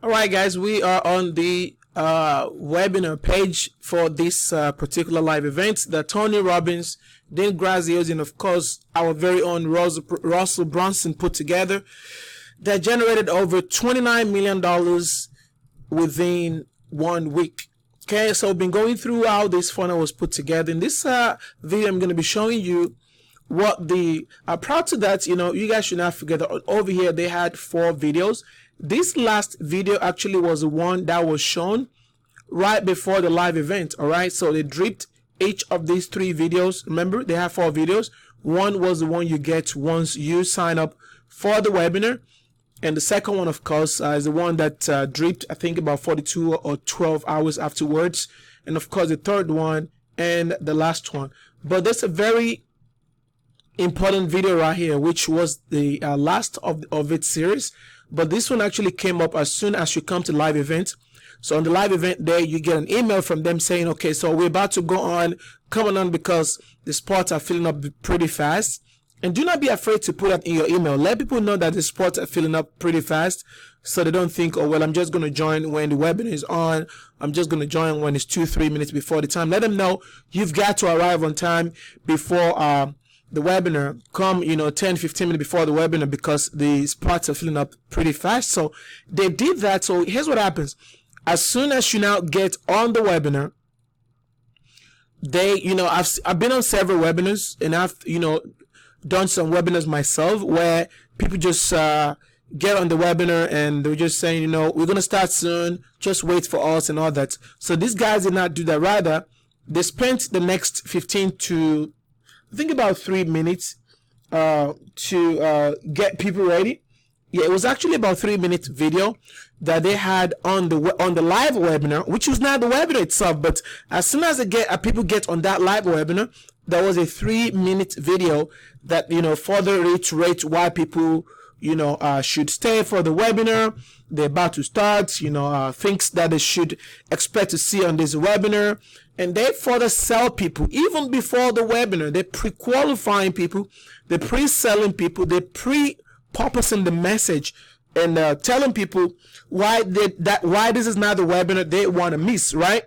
All right, guys, we are on the webinar page for this particular live event that Tony Robbins, Dean Graziosi, and of course our very own Russel Brunson put together that generated over $29 million within 1 week. Okay, so I've been going through how this funnel was put together. In this video, I'm going to be showing you what the prior to that, you guys should not forget that over here they had 4 videos. This last video actually was the one that was shown right before the live event. All right, so they dripped each of these 3 videos. Remember, they have 4 videos. One was the one you get once you sign up for the webinar, and the second one, of course, is the one that dripped, I think, about 42 or 12 hours afterwards. And of course, the third one and the last one. But there's a very important video right here, which was the last of its series. But this one actually came up as soon as you come to live event. So on the live event day, you get an email from them saying, okay, so we're about to go on, come on, because the spots are filling up pretty fast. And do not be afraid to put that in your email. Let people know that the spots are filling up pretty fast, so they don't think, oh, well, I'm just going to join when the webinar is on. I'm just going to join when it's 2-3 minutes before the time. Let them know you've got to arrive on time before the webinar. Come 10-15 minutes before the webinar, because the spots are filling up pretty fast. So they did that. So here's what happens. As soon as you now get on the webinar, they I've been on several webinars, and I've done some webinars myself where people just get on the webinar and they're just saying, we're going to start soon, just wait for us and all that. So these guys did not do that. Rather, they spent the next 15 to I think about 3 minutes to get people ready. Yeah, it was actually about 3-minute video that they had on the live webinar, which was not the webinar itself. But as soon as people get on that live webinar, there was a 3-minute video that further reiterates why people should stay for the webinar. They're about to start, things that they should expect to see on this webinar. And they further sell people even before the webinar. They're pre-qualifying people, they're pre-selling people, they're pre-purposing the message, and telling people why this is not the webinar they want to miss, right?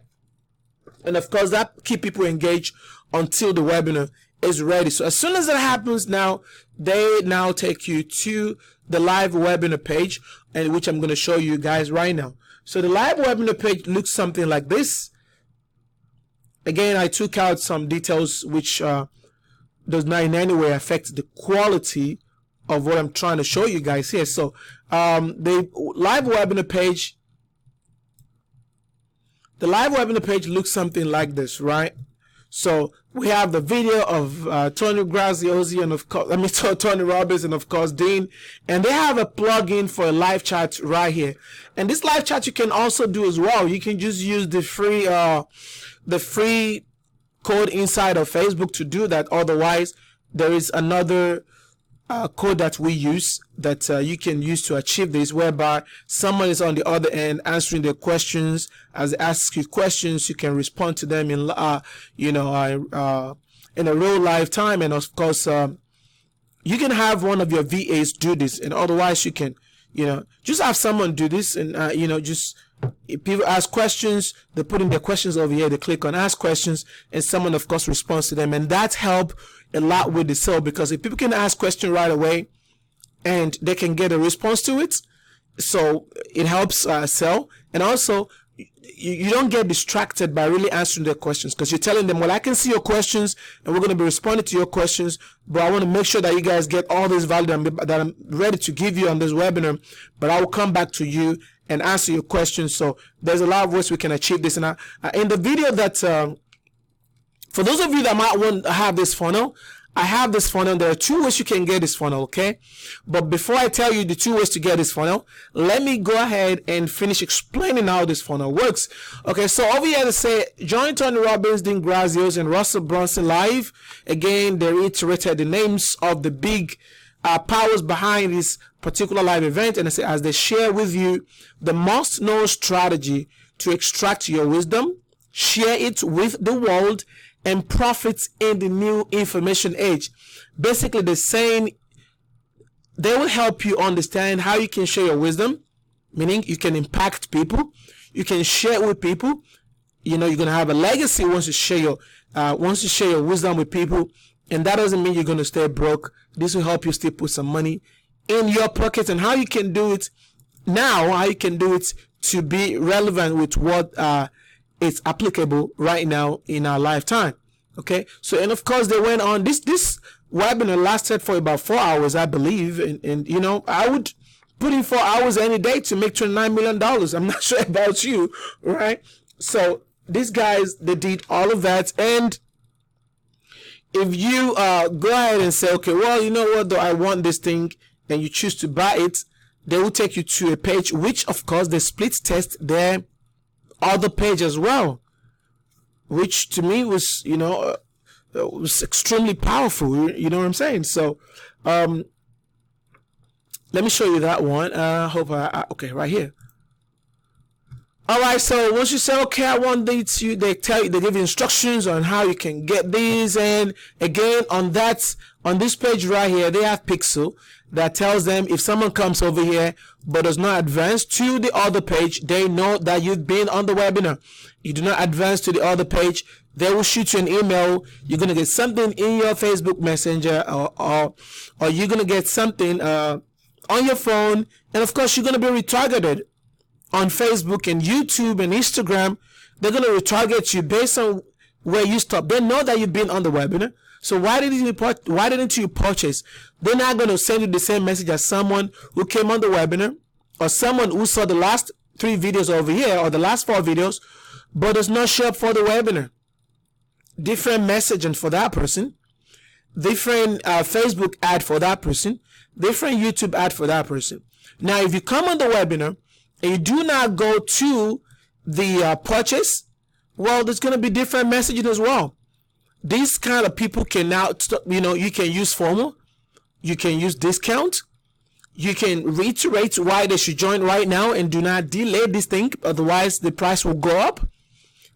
And of course, that keep people engaged until the webinar is ready. So as soon as that happens, now they take you to the live webinar page, and which I'm going to show you guys right now. So the live webinar page looks something like this. Again, I took out some details which does not in any way affect the quality of what I'm trying to show you guys here. So the live webinar page looks something like this, right? So we have the video of Tony Graziosi and of course, Tony Robbins, and of course Dean, and they have a plugin for a live chat right here. And this live chat you can also do as well. You can just use the free code inside of Facebook to do that. Otherwise, there is another code that we use that you can use to achieve this, whereby someone is on the other end answering their questions. As they ask you questions, you can respond to them in in a real life time. And of course, you can have one of your VAs do this, and otherwise you can just have someone do this, and just if people ask questions, they put in their questions over here, they click on ask questions, and someone of course responds to them. And that help a lot with the sale, because if people can ask questions right away and they can get a response to it, so it helps sell. And also you don't get distracted by really answering their questions, because you're telling them, well, I can see your questions and we're going to be responding to your questions, but I want to make sure that you guys get all this value that I'm ready to give you on this webinar, but I will come back to you and answer your questions. So there's a lot of ways we can achieve this. And in the video that for those of you that might want to have this funnel, I have this funnel. There are 2 ways you can get this funnel, okay? But before I tell you the 2 ways to get this funnel, let me go ahead and finish explaining how this funnel works. Okay, so over here they say, join Tony Robbins, Dean Graziosi, and Russel Brunson live. Again, they reiterated the names of the big powers behind this particular live event, and I say, as they share with you the must-know strategy to extract your wisdom, share it with the world, and profits in the new information age. Basically, they're saying they will help you understand how you can share your wisdom, meaning you can impact people, you can share with people. You're gonna have a legacy once you share your wisdom with people, and that doesn't mean you're gonna stay broke. This will help you still put some money in your pocket. And how you can do it now, how you can do it to be relevant with what is applicable right now in our lifetime. Okay, so, and of course they went on this webinar lasted for about 4 hours, I believe, and I would put in 4 hours any day to make $29 million. I'm not sure about you, right? So these guys, they did all of that. And if you go ahead and say, okay, well, you know what, though, I want this thing, and you choose to buy it, they will take you to a page, which of course they split test their other page as well, which to me was, was extremely powerful. You know what I'm saying? So, let me show you that one. Okay, right here. All right, so once you say, okay, I want these, they give you instructions on how you can get these. And again, on this page right here, they have pixel that tells them if someone comes over here but does not advance to the other page, they know that you've been on the webinar. You do not advance to the other page, they will shoot you an email. You're going to get something in your Facebook Messenger, or you're going to get something on your phone. And of course, you're going to be retargeted on Facebook and YouTube and Instagram. They're going to retarget you based on where you stop. They know that you've been on the webinar. So why didn't you purchase? They're not going to send you the same message as someone who came on the webinar, or someone who saw the last 3 videos over here, or the last 4 videos, but does not show up for the webinar. Different messaging for that person, different Facebook ad for that person, different YouTube ad for that person. Now, if you come on the webinar and you do not go to the purchase, well, there's going to be different messaging as well. These kind of people can now, you can use FOMO, you can use discount, you can reiterate why they should join right now and do not delay this thing, otherwise the price will go up.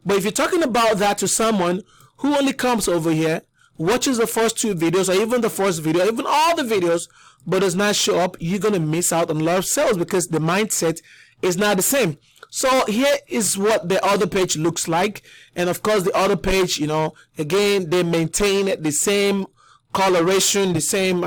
But if you're talking about that to someone who only comes over here, watches the first 2 videos, or even the first video, even all the videos, but does not show up, you're going to miss out on a lot of sales because the mindset is not the same. So here is what the other page looks like. And of course, the other page, again, they maintain the same coloration, the same,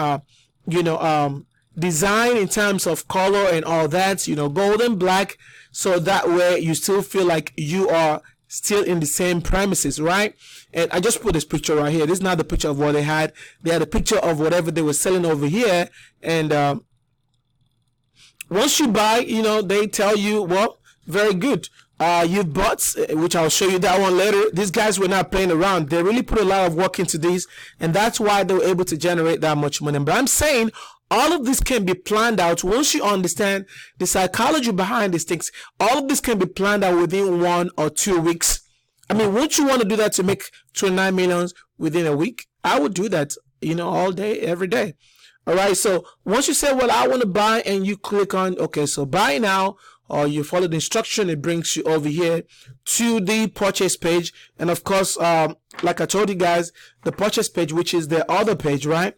design in terms of color and all that, gold and black. So that way you still feel like you are still in the same premises, right? And I just put this picture right here. This is not the picture of what they had. They had a picture of whatever they were selling over here. And once you buy, they tell you, well, very good. You bought, which I'll show you that one later. These guys were not playing around. They really put a lot of work into these, and that's why they were able to generate that much money. But I'm saying all of this can be planned out once you understand the psychology behind these things. All of this can be planned out within 1 or 2 weeks. I mean, wouldn't you want to do that to make 29 million within a week? I would do that, all day, every day. All right. So once you say, well, I want to buy, and you click on, okay, so buy now, or you follow the instruction, it brings you over here to the purchase page. And of course, like I told you guys, the purchase page, which is the other page, right?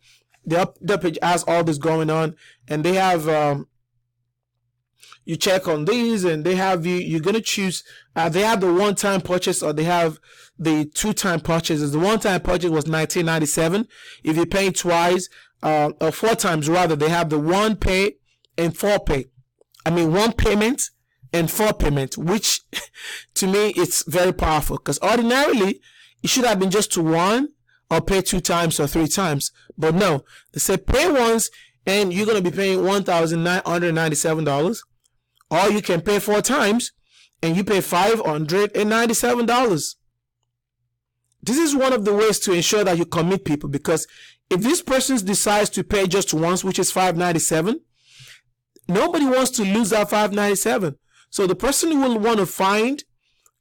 The other page has all this going on, and they have, you check on these, and they have you're going to choose, they have the one-time purchase, or they have the 2-time purchases. The one-time purchase was $19.97. If you pay twice, or 4 times rather, they have the 1 pay and 4 pay. I mean, 1 payment and 4 payment, which to me, it's very powerful, because ordinarily it should have been just to 1 or pay 2 times or 3 times. But no, they say pay once and you're going to be paying $1,997, or you can pay 4 times and you pay $597. This is one of the ways to ensure that you commit people, because if this person decides to pay just once, which is $597, nobody wants to lose that $597. So the person will want to find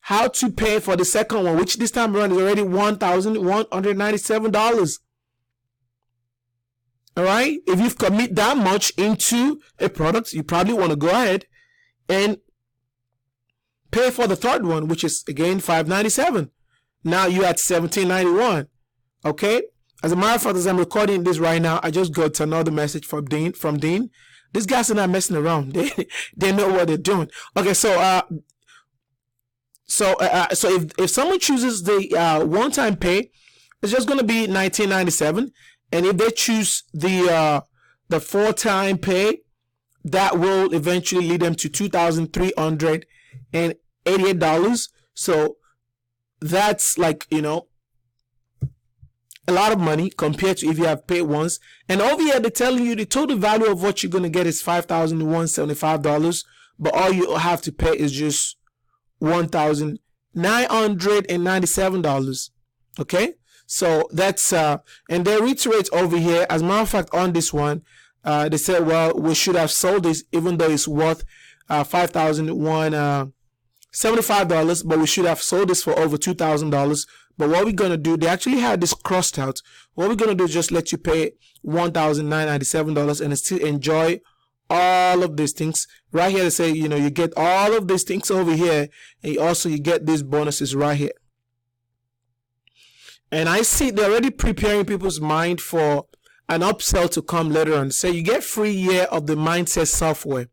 how to pay for the second one, which this time around is already $1,197. All right. If you've commit that much into a product, you probably want to go ahead and pay for the third one, which is again $597. Now you're at $1,791. Okay. As a matter of fact, as I'm recording this right now, I just got another message from Dean. These guys are not messing around. They know what they're doing. Okay, so if someone chooses the one-time pay, it's just going to be $19.97, and if they choose the 4-time pay, that will eventually lead them to $2,388. So that's like, you know, a lot of money compared to if you have paid once. And over here, they're telling you the total value of what you're going to get is $5,175, but all you have to pay is just $1,997. Okay, so that's and they reiterate over here. As a matter of fact, on this one, they said, well, we should have sold this even though it's worth $5,175, but we should have sold this for over $2,000. But what we're gonna do, they actually had this crossed out. What we're gonna do is just let you pay $1,997 and still enjoy all of these things. Right here they say, you know, you get all of these things over here, and you get these bonuses right here. And I see they're already preparing people's mind for an upsell to come later on. So you get free year of the mindset software.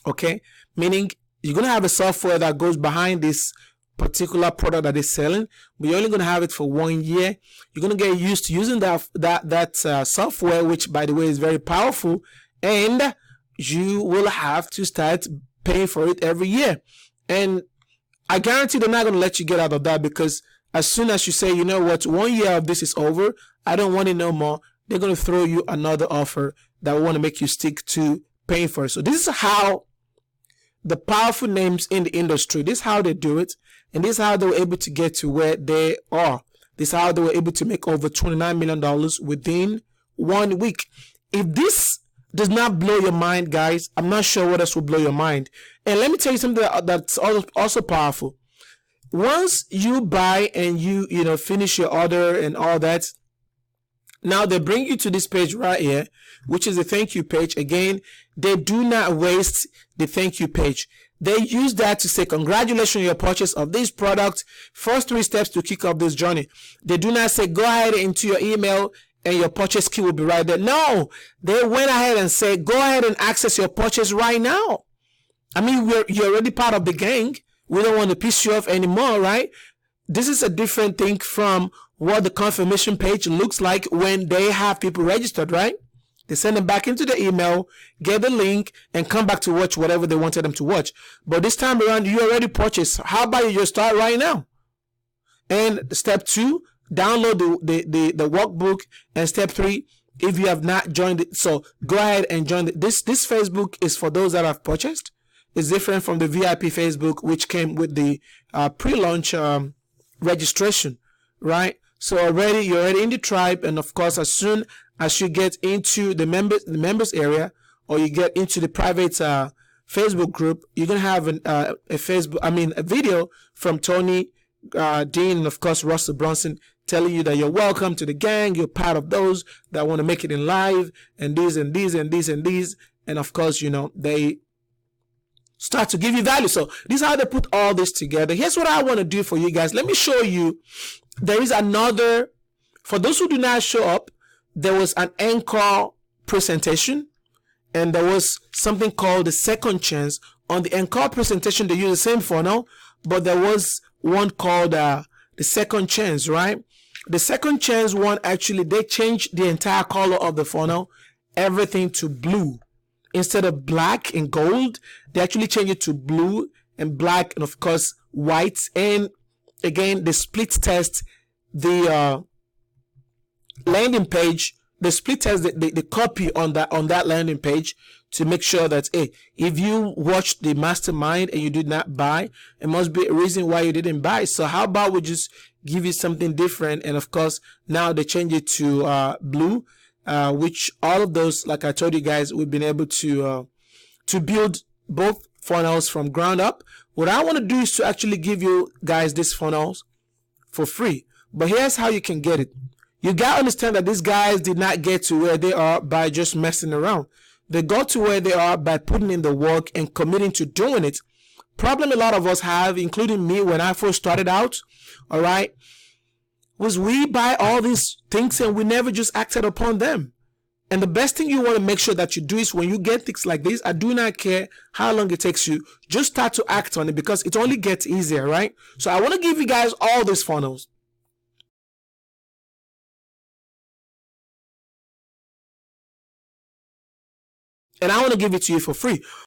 Okay, meaning you're gonna have a software that goes behind this particular product that they're selling, but you're only going to have it for 1 year. You're going to get used to using that software, which by the way is very powerful, and you will have to start paying for it every year. And I guarantee they're not going to let you get out of that, because as soon as you say, you know what, 1 year of this is over, I don't want it no more, they're going to throw you another offer that will want to make you stick to paying for it. So this is how the powerful names in the industry, this is how they do it, and this is how they were able to get to where they are. This is how they were able to make over $29 million within 1 week. If this does not blow your mind, guys, I'm not sure what else will blow your mind. And let me tell you something that's also powerful. Once you buy and you finish your order and all that, now they bring you to this page right here, which is the thank you page. Again, they do not waste the thank you page. They use that to say, congratulations on your purchase of this product. First 3 steps to kick off this journey. They do not say, go ahead into your email and your purchase key will be right there. No, they went ahead and said, go ahead and access your purchase right now. I mean, you're already part of the gang. We don't want to piss you off anymore, right? This is a different thing from what the confirmation page looks like when they have people registered, right? They send them back into the email, get the link, and come back to watch whatever they wanted them to watch. But this time around, you already purchased. How about you just start right now? And step 2, download the workbook. And step 3, if you have not joined it, so go ahead and join it. This Facebook is for those that have purchased. It's different from the VIP Facebook, which came with the pre-launch registration, right? So you're already in the tribe, and of course, as soon as you get into the members area, or you get into the private Facebook group, you're gonna have a video from Tony, Dean, and of course Russell Brunson, telling you that you're welcome to the gang. You're part of those that want to make it in live, and these and these and these and these, and of course, they start to give you value. So this is how they put all this together. Here's what I want to do for you guys. Let me show you. There is another, for those who do not show up, there was an encore presentation, and there was something called the second chance. On the encore presentation, they use the same funnel, but there was one called the second chance, right? The second chance one, actually, they changed the entire color of the funnel, everything to blue. Instead of black and gold, they actually changed it to blue and black, and of course white. And again, they split test the landing page. They split test the copy on that landing page to make sure that, hey, if you watched the mastermind and you did not buy, it must be a reason why you didn't buy. So how about we just give you something different? And of course, now they change it to blue. Which all of those, like I told you guys, we've been able to build both funnels from ground up. What I want to do is to actually give you guys these funnels for free. But here's how you can get it. You gotta understand that these guys did not get to where they are by just messing around. They got to where they are by putting in the work and committing to doing it. Problem a lot of us have, including me when I first started out, all right, was we buy all these things and we never just acted upon them. And the best thing you want to make sure that you do is when you get things like this, I do not care how long it takes you, just start to act on it because it only gets easier, right? So I want to give you guys all these funnels. And I want to give it to you for free.